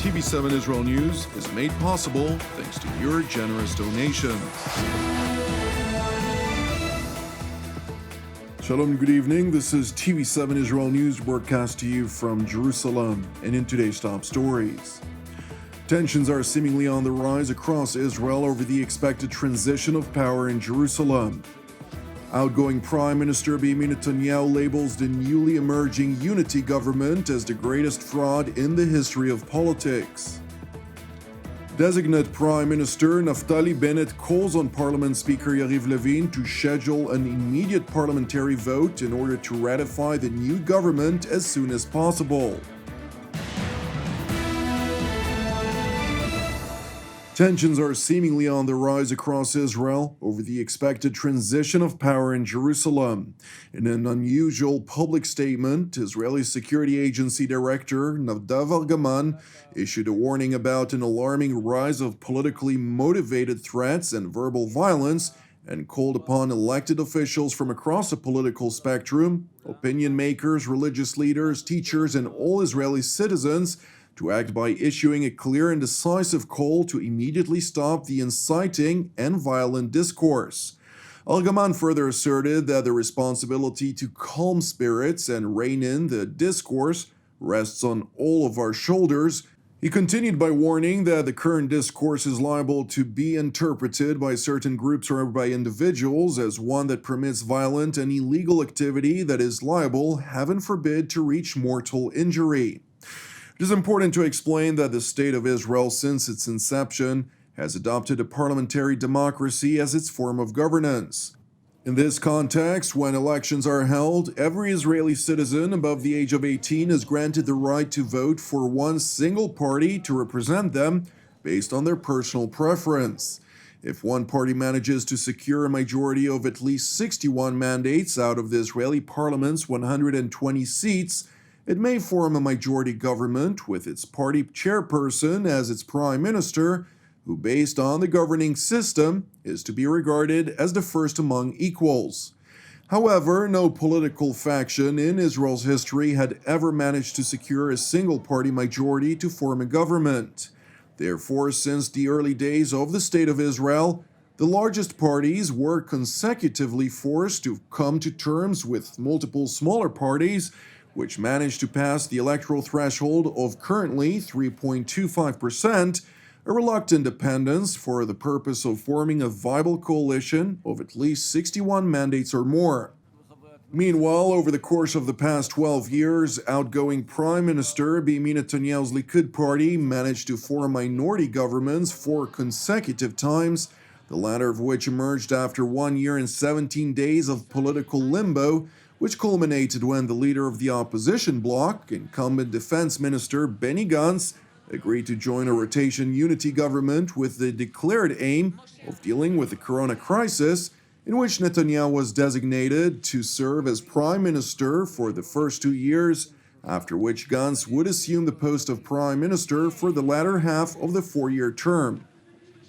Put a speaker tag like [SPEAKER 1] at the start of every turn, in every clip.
[SPEAKER 1] TV7 Israel News is made possible thanks to your generous donations. Shalom, good evening. This is TV7 Israel News broadcast to you from Jerusalem, and in today's top stories. Tensions are seemingly on the rise across Israel over the expected transition of power in Jerusalem. Outgoing Prime Minister Benjamin Netanyahu labels the newly emerging unity government as the greatest fraud in the history of politics. Designate Prime Minister Naftali Bennett calls on Parliament Speaker Yariv Levin to schedule an immediate parliamentary vote in order to ratify the new government as soon as possible. Tensions are seemingly on the rise across Israel over the expected transition of power in Jerusalem. In an unusual public statement, Israeli Security Agency Director Nadav Argaman issued a warning about an alarming rise of politically motivated threats and verbal violence and called upon elected officials from across the political spectrum, opinion makers, religious leaders, teachers, and all Israeli citizens to act by issuing a clear and decisive call to immediately stop the inciting and violent discourse. Argaman further asserted that the responsibility to calm spirits and rein in the discourse rests on all of our shoulders. He continued by warning that the current discourse is liable to be interpreted by certain groups or by individuals as one that permits violent and illegal activity that is liable, heaven forbid, to reach mortal injury. It is important to explain that the State of Israel, since its inception, has adopted a parliamentary democracy as its form of governance. In this context, when elections are held, every Israeli citizen above the age of 18 is granted the right to vote for one single party to represent them based on their personal preference. If one party manages to secure a majority of at least 61 mandates out of the Israeli parliament's 120 seats, it may form a majority government with its party chairperson as its prime minister, who, based on the governing system, is to be regarded as the first among equals. However, no political faction in Israel's history had ever managed to secure a single-party majority to form a government. Therefore, since the early days of the State of Israel, the largest parties were consecutively forced to come to terms with multiple smaller parties, which managed to pass the electoral threshold of currently 3.25%, a reluctant dependence for the purpose of forming a viable coalition of at least 61 mandates or more. Meanwhile, over the course of the past 12 years, outgoing Prime Minister Benjamin Netanyahu's Likud party managed to form minority governments 4 consecutive times, the latter of which emerged after 1 year and 17 days of political limbo, which culminated when the leader of the opposition bloc, incumbent Defense Minister Benny Gantz, agreed to join a rotation unity government with the declared aim of dealing with the corona crisis, in which Netanyahu was designated to serve as prime minister for the first 2 years, after which Gantz would assume the post of prime minister for the latter half of the 4-year term.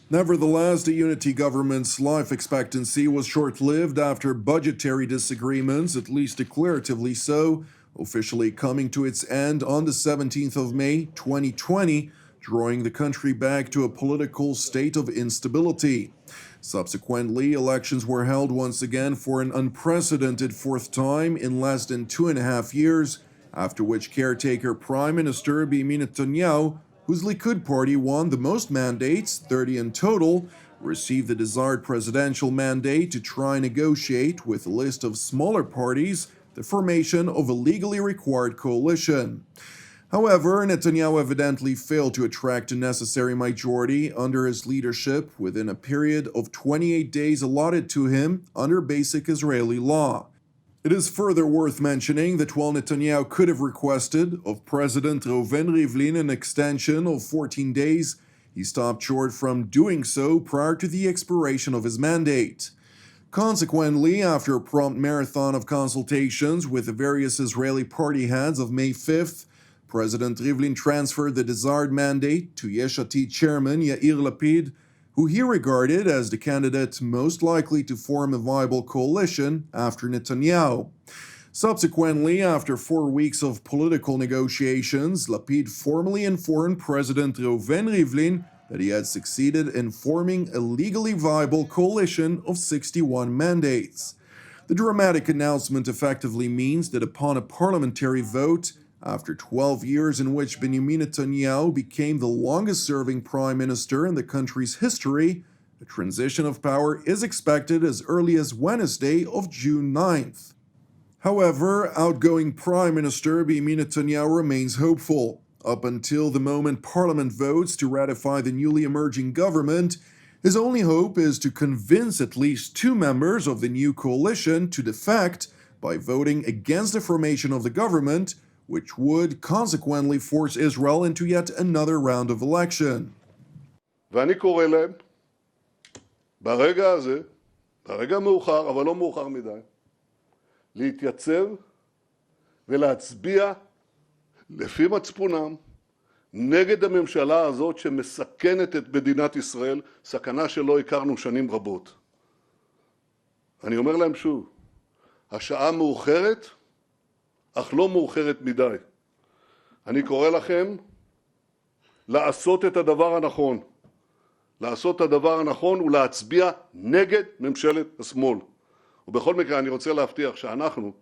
[SPEAKER 1] Nevertheless, the unity government's life expectancy was short-lived after budgetary disagreements, at least declaratively so, officially coming to its end on the 17th of May, 2020, drawing the country back to a political state of instability. Subsequently, elections were held once again for an unprecedented 4th time in less than 2.5 years, after which caretaker Prime Minister Benjamin Netanyahu, whose Likud party won the most mandates, 30 in total, received the desired presidential mandate to try and negotiate with a list of smaller parties the formation of a legally required coalition. However, Netanyahu evidently failed to attract a necessary majority under his leadership within a period of 28 days allotted to him under basic Israeli law. It is further worth mentioning that while Netanyahu could have requested of President Reuven Rivlin an extension of 14 days, he stopped short from doing so prior to the expiration of his mandate. Consequently, after a prompt marathon of consultations with the various Israeli party heads of May 5th, President Rivlin transferred the desired mandate to Yesh Atid chairman Yair Lapid, who he regarded as the candidate most likely to form a viable coalition after Netanyahu. Subsequently, after 4 weeks of political negotiations, Lapid formally informed President Reuven Rivlin that he had succeeded in forming a legally viable coalition of 61 mandates. The dramatic announcement effectively means that upon a parliamentary vote, after 12 years in which Benjamin Netanyahu became the longest-serving prime minister in the country's history, a transition of power is expected as early as Wednesday of June 9th. However, outgoing Prime Minister Benjamin Netanyahu remains hopeful. Up until the moment Parliament votes to ratify the newly emerging government, his only hope is to convince at least 2 members of the new coalition to defect by voting against the formation of the government, which would consequently force Israel into yet another round of election.
[SPEAKER 2] ואני קורא להם, ברגע הזה, ברגע מאוחר, אבל לא מאוחר מדי, להתייצב ולהצביע לפי מצפונם נגד הממשלה הזאת שמסכנת את מדינת ישראל, סכנה שלא הכרנו שנים רבות. אני אומר להם שוב, השעה מאוחרת, אך לא מאוחרת מדי. אני קורא לכם לעשות את הדבר הנכון. לעשות את הדבר הנכון ולהצביע נגד ממשלת השמאל. ובכל מקרה אני רוצה להבטיח שאנחנו,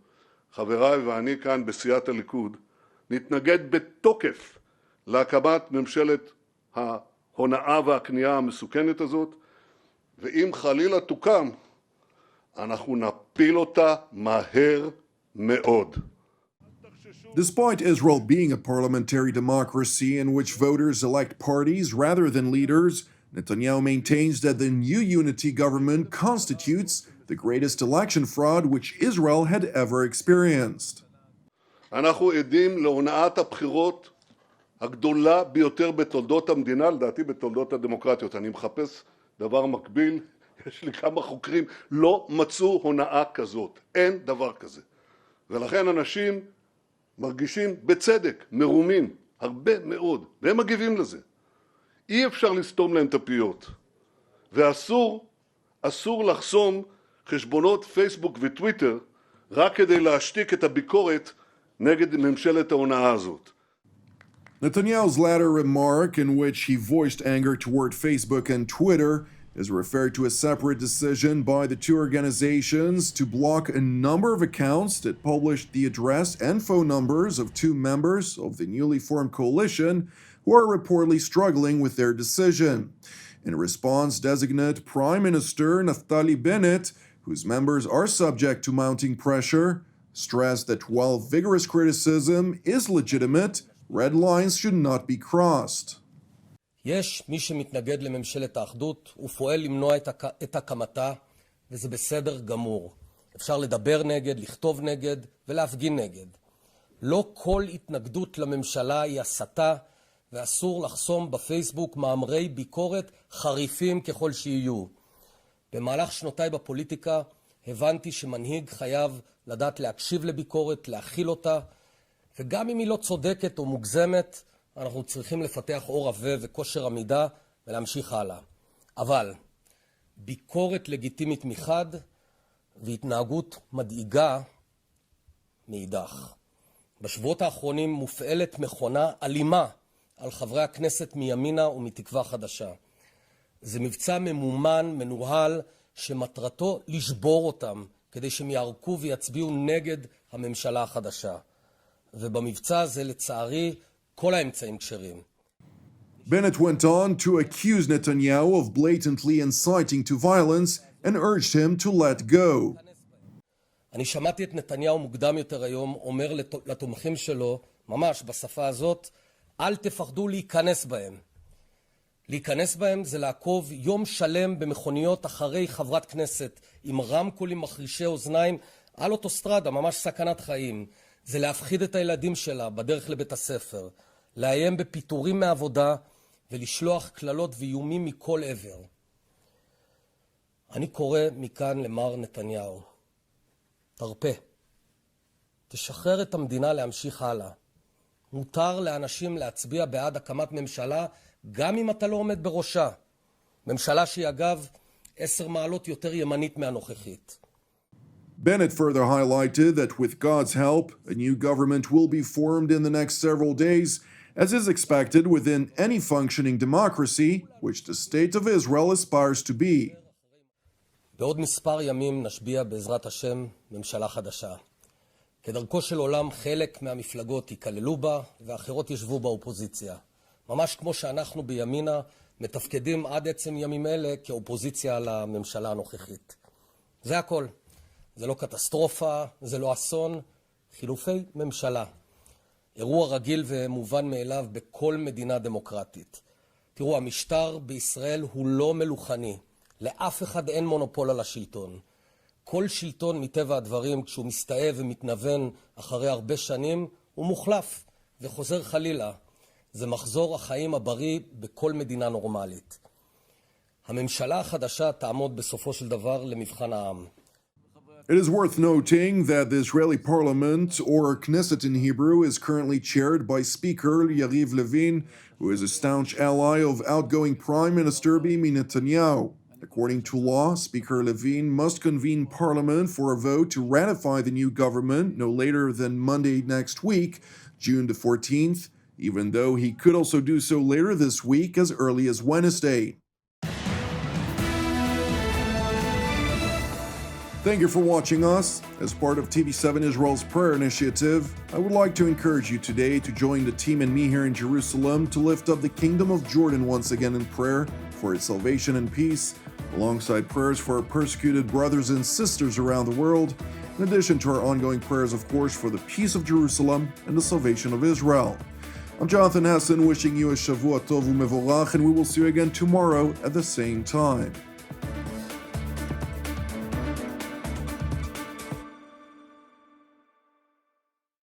[SPEAKER 2] חבריי ואני כאן בסיעת הליכוד, נתנגד בתוקף להקמת ממשלת ההונאה והכניעה המסוכנת הזאת, ואם חלילה תוקם, אנחנו נפיל אותה מהר מאוד.
[SPEAKER 1] Despite Israel being a parliamentary democracy in which voters elect parties rather than leaders, Netanyahu maintains that the new unity government constitutes the greatest election fraud which Israel had ever experienced.
[SPEAKER 2] אנחנו עדים להונאת הבחירות הגדולה ביותר בתולדות המדינה, לדעתי בתולדות הדמוקרטיות. אני מחפש דבר מקביל, יש לי כמה חוקרים, לא מצאו הונאה כזאת, אין דבר כזה. ולכן אנשים מרגישים בצדק, מרומים, הרבה מאוד, והם מגיבים לזה. אי אפשר לסתום להם את הפיות. ואסור לחסום חשבונות פייסבוק וטוויטר רק כדי להשתיק את הביקורת נגד ממשלת ההונאה הזאת.
[SPEAKER 1] Netanyahu's latter remark, in which he voiced anger toward Facebook and Twitter, is referred to a separate decision by the two organizations to block a number of accounts that published the address and phone numbers of 2 members of the newly formed coalition who are reportedly struggling with their decision. In response, designate Prime Minister Naftali Bennett, whose members are subject to mounting pressure, stressed that while vigorous criticism is legitimate, red lines should not be crossed.
[SPEAKER 3] יש מי שמתנגד לממשלת האחדות, הוא פועל למנוע את הקמתה, וזה בסדר גמור. אפשר לדבר נגד, לכתוב נגד ולהפגין נגד. לא כל התנגדות לממשלה היא הסתה, ואסור לחסום בפייסבוק מאמרי ביקורת חריפים ככל שיהיו. במהלך שנותיי בפוליטיקה הבנתי שמנהיג חייב לדעת להקשיב לביקורת, להכיל אותה, וגם אם היא לא צודקת או מוגזמת, אנחנו צריכים לפתח אור עבה וכושר עמידה ולהמשיך הלאה. אבל ביקורת לגיטימית מחד והתנהגות מדאיגה מאידך. בשבועות האחרונים מופעלת מכונה אלימה על חברי הכנסת מימינה ומתקווה חדשה. זה מבצע ממומן, מנוהל, שמטרתו לשבור אותם כדי שהם יערקו ויצביעו נגד הממשלה החדשה. ובמבצע הזה לצערי כל האמצעים כשרים.
[SPEAKER 1] Bennett went on to accuse Netanyahu of blatantly inciting to violence and urged him to let go.
[SPEAKER 3] אני שמעתי את נתניהו מוקדם יותר היום אומר לתומכים שלו, ממש בשפה הזאת, אל תפחדו להיכנס בהם. להיכנס בהם זה לעקוב יום שלם במכוניות אחרי חברת כנסת עם רמקולים מחרישי אוזניים על אוטוסטרדה, ממש סכנת חיים. זה להפחיד את הילדים שלה בדרך לבית הספר, לאיים בפיטורים מעבודה ולשלוח כללות ואיומים מכל עבר. אני קורא מכאן למר נתניהו, תרפה, תשחרר את המדינה להמשיך הלאה. מותר לאנשים להצביע בעד הקמת ממשלה, גם אם אתה לא עומד בראשה. ממשלה שהיא אגב 10 מעלות יותר ימנית מהנוכחית.
[SPEAKER 1] Bennett further highlighted that with God's help, a new government will be formed in the next several days, as is expected within any functioning democracy, which the state of Israel aspires to be.
[SPEAKER 3] בעוד מספר ימים נשביע בעזרת השם ממשלה חדשה. כדרכו של עולם, חלק מהמפלגות ייכללו בה ואחרות ישבו באופוזיציה. ממש כמו שאנחנו בימינה מתפקדים עד עצם ימים אלה כאופוזיציה לממשלה הנוכחית. זה הכל. זה לא קטסטרופה, זה לא אסון, חילופי ממשלה. אירוע רגיל ומובן מאליו בכל מדינה דמוקרטית. תראו, המשטר בישראל הוא לא מלוכני. לאף אחד אין מונופול על השלטון. כל שלטון מטבע הדברים, כשהוא מסתאה ומתנוון אחרי הרבה שנים, הוא מוחלף וחוזר חלילה. זה מחזור החיים הבריא בכל מדינה נורמלית. הממשלה החדשה תעמוד בסופו של דבר למבחן העם.
[SPEAKER 1] It is worth noting that the Israeli parliament, or Knesset in Hebrew, is currently chaired by Speaker Yariv Levin, who is a staunch ally of outgoing Prime Minister Benjamin Netanyahu. According to law, Speaker Levin must convene parliament for a vote to ratify the new government no later than Monday next week, June the 14th, even though he could also do so later this week as early as Wednesday. Thank you for watching us. As part of TV7 Israel's prayer initiative, I would like to encourage you today to join the team and me here in Jerusalem to lift up the Kingdom of Jordan once again in prayer for its salvation and peace, alongside prayers for our persecuted brothers and sisters around the world, in addition to our ongoing prayers, of course, for the peace of Jerusalem and the salvation of Israel. I'm Jonathan Hassan, wishing you a Shavua Tov U'Mevorach, and we will see you again tomorrow at the same time.